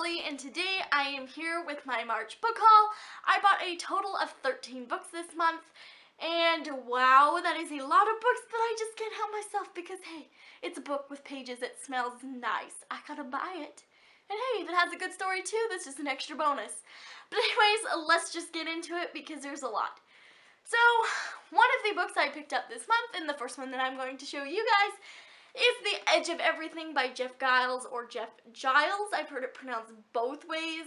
Natalie, and today I am here with my March book haul. I bought a total of 13 books this month, and wow, that is a lot of books, but I just can't help myself because, hey, it's a book with pages that smells nice. I gotta buy it. And hey, if it has a good story too, that's just an extra bonus. But anyways, let's just get into it because there's a lot. So, one of the books I picked up this month, and the first one that I'm going to show you guys, is The Edge of Everything by Jeff Giles, or Jeff Giles. I've heard it pronounced both ways.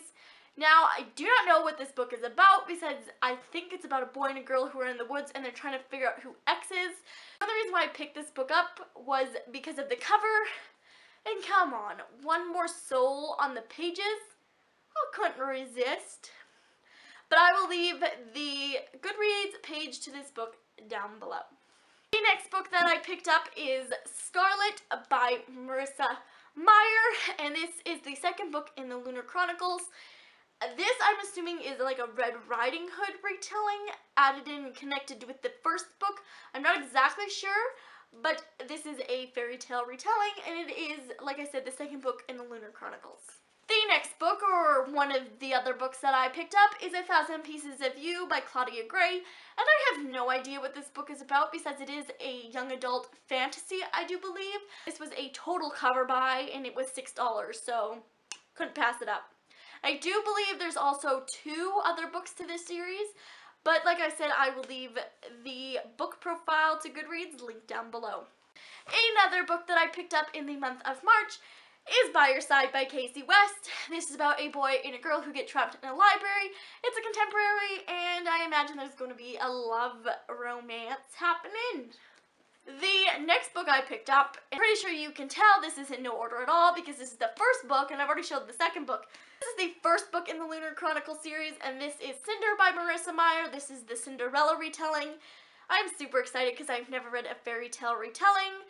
Now, I do not know what this book is about, besides I think it's about a boy and a girl who are in the woods and they're trying to figure out who X is. Another reason why I picked this book up was because of the cover. And come on, one more soul on the pages? I couldn't resist. But I will leave the Goodreads page to this book down below. The next book that I picked up is Scarlet by Marissa Meyer, and this is the second book in the Lunar Chronicles. This, I'm assuming, is like a Red Riding Hood retelling, added in and connected with the first book. I'm not exactly sure, but this is a fairy tale retelling, and it is, like I said, the second book in the Lunar Chronicles. The next book, or one of the other books that I picked up, is 1,000 Pieces of You by Claudia Gray, and I have no idea what this book is about besides it is a young adult fantasy, I do believe. This was a total cover buy, and it was $6, so couldn't pass it up. I do believe there's also 2 other books to this series, but like I said, I will leave the book profile to Goodreads linked down below. Another book that I picked up in the month of March is By Your Side by Casey West. This is about a boy and a girl who get trapped in a library. It's a contemporary, and I imagine there's going to be a love romance happening. The next book I picked up, I'm pretty sure you can tell this is in no order at all because this is the first book and I've already showed the second book. This is the first book in the Lunar Chronicle series, and this is Cinder by Marissa Meyer. This is the Cinderella retelling. I'm super excited because I've never read a fairy tale retelling,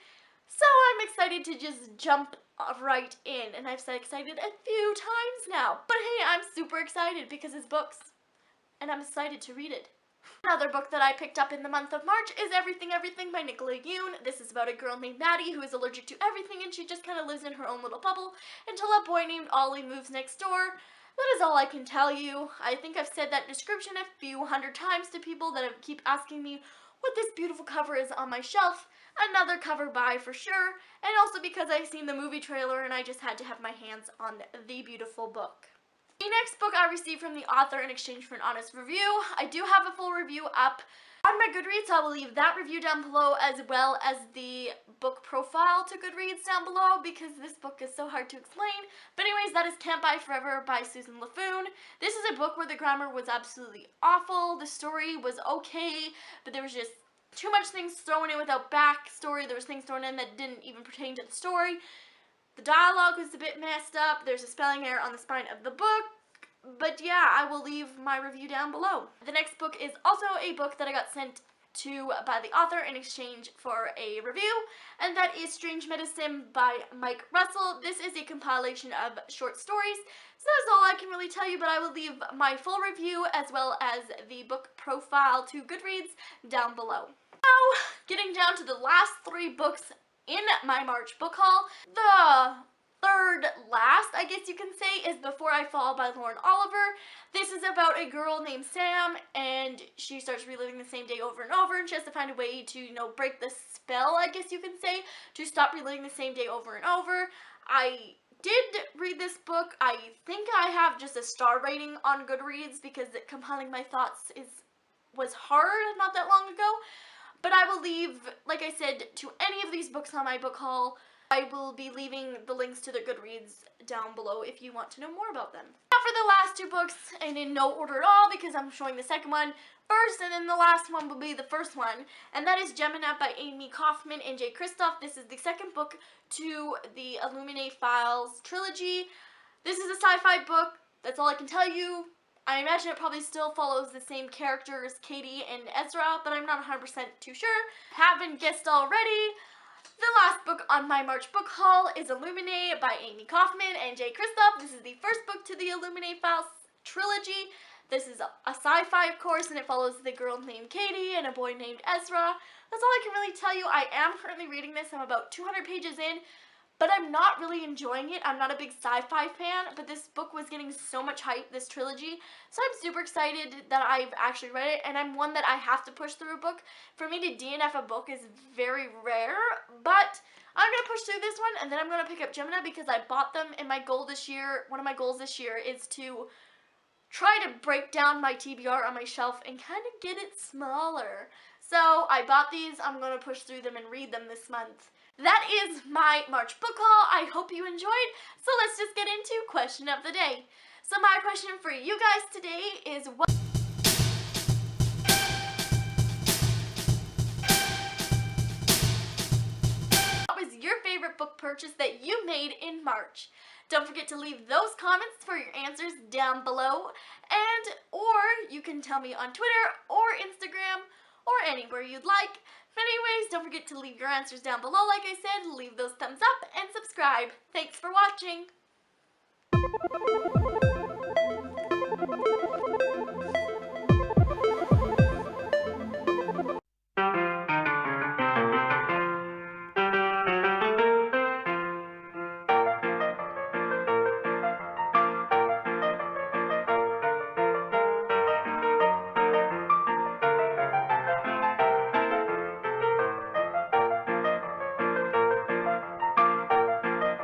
so I'm excited to just jump right in, and I've said excited a few times now. But hey, I'm super excited because it's books, and I'm excited to read it. Another book that I picked up in the month of March is Everything Everything by Nicola Yoon. This is about a girl named Maddie who is allergic to everything, and she just kind of lives in her own little bubble until a boy named Ollie moves next door. That is all I can tell you. I think I've said that description a few hundred times to people that keep asking me what this beautiful cover is on my shelf. Another cover buy for sure, and also because I've seen the movie trailer and I just had to have my hands on the beautiful book. The next book I received from the author in exchange for an honest review. I do have a full review up on my Goodreads, so I will leave that review down below as well as the book profile to Goodreads down below because this book is so hard to explain. But anyways, that is Can't Buy Forever by Susan LaFoon. This is a book where the grammar was absolutely awful. The story was okay, but there was just too much things thrown in without backstory. There was things thrown in that didn't even pertain to the story. The dialogue was a bit messed up. There's a spelling error on the spine of the book. But yeah, I will leave my review down below. The next book is also a book that I got sent to by the author in exchange for a review, and that is Strange Medicine by Mike Russell. This is a compilation of short stories, so that's all I can really tell you, but I will leave my full review as well as the book profile to Goodreads down below. Now, getting down to the last 3 books in my March book haul. The third last, I guess you can say, is Before I Fall by Lauren Oliver. This is about a girl named Sam, and she starts reliving the same day over and over, and she has to find a way to, break the spell, I guess you can say, to stop reliving the same day over and over. I did read this book. I think I have just a star rating on Goodreads because compiling my thoughts was hard not that long ago. But I will leave, like I said, to any of these books on my book haul. I will be leaving the links to the Goodreads down below if you want to know more about them. Now for the last 2 books, and in no order at all because I'm showing the second one first, and then the last one will be the first one, and that is Gemina by Amy Kaufman and Jay Kristoff. This is the second book to the Illuminae Files trilogy. This is a sci-fi book. That's all I can tell you. I imagine it probably still follows the same characters, Katie and Ezra, but I'm not 100% too sure. Haven't guessed already. The last book on my March book haul is Illuminae by Amy Kaufman and Jay Kristoff. This is the first book to the Illuminae Files trilogy. This is a sci-fi, of course, and it follows the girl named Katie and a boy named Ezra. That's all I can really tell you. I am currently reading this. I'm about 200 pages in, but I'm not really enjoying it. I'm not a big sci-fi fan, but this book was getting so much hype, this trilogy, so I'm super excited that I've actually read it, and I'm one that I have to push through a book. For me to DNF a book is very rare, but I'm going to push through this one, and then I'm going to pick up Gemina because I bought them, and my goal this year, one of my goals this year is to try to break down my TBR on my shelf and kind of get it smaller. So I bought these. I'm going to push through them and read them this month. That is my March book haul. I hope you enjoyed. So let's just get into question of the day. So my question for you guys today is what was your favorite book purchase that you made in March? Don't forget to leave those comments for your answers down below, and or you can tell me on Twitter or Instagram or anywhere you'd like. But anyways, don't forget to leave your answers down below. Like I said, leave those thumbs up and subscribe. Thanks for watching.